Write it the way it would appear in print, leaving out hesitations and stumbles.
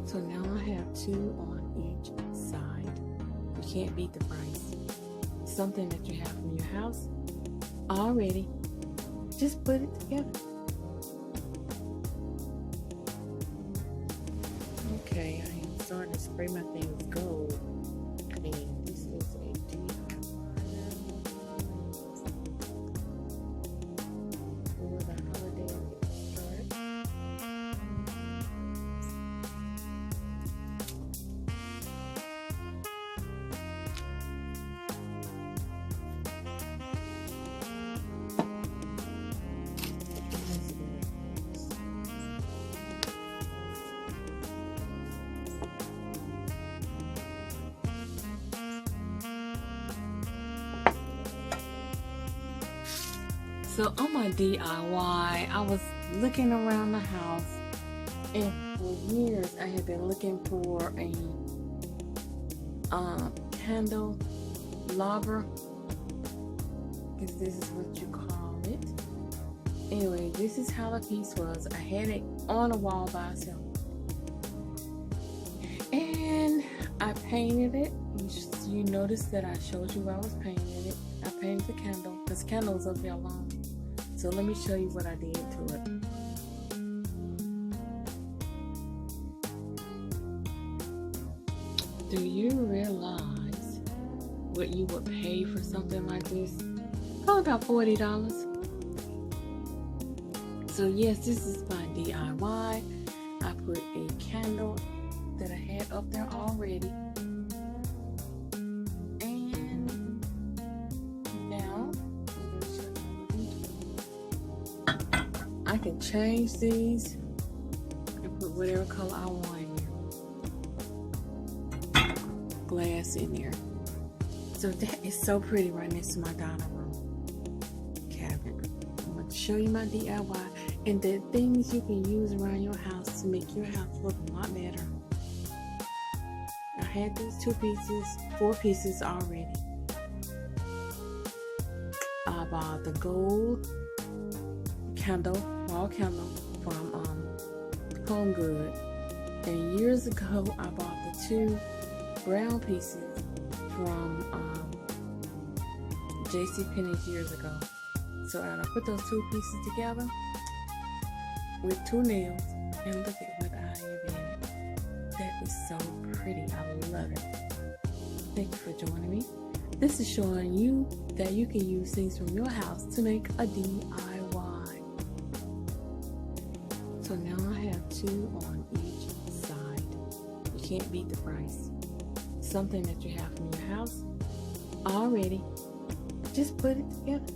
So now I have 2 on each side. You can't beat the price. Something that you have from your house already. Just put it together. Okay, I am starting to spray my things gold. And this is a DIY for the holiday start. So on my DIY, I was looking around the house, and for years I had been looking for a candle logger, because this is what you call it. Anyway, this is how the piece was. I had it on a wall by itself, and I painted it. You noticed that I showed you where I was painting it. I painted the candle because the candle is up there alone. So let me show you what I did to it. Do you realize what you would pay for something like this? Probably about $40. So yes, this is my DIY. I put a candle that I had up there already. I can change these and put whatever color I want in there. Glass in there. So that is so pretty right next to my dining room cabinet. I'm going to show you my DIY and the things you can use around your house to make your house look a lot better. I had these 4 pieces already. I bought the gold wall candle from Home Good, and years ago I bought the 2 brown pieces from JCPenney's years ago. So I put those 2 pieces together with 2 nails, and look at what I have in it. That is so pretty. I love it. Thank you for joining me. This is showing you that you can use things from your house to make a DIY. So now I have 2 on each side. You can't beat the price. Something that you have from your house already. Just put it together.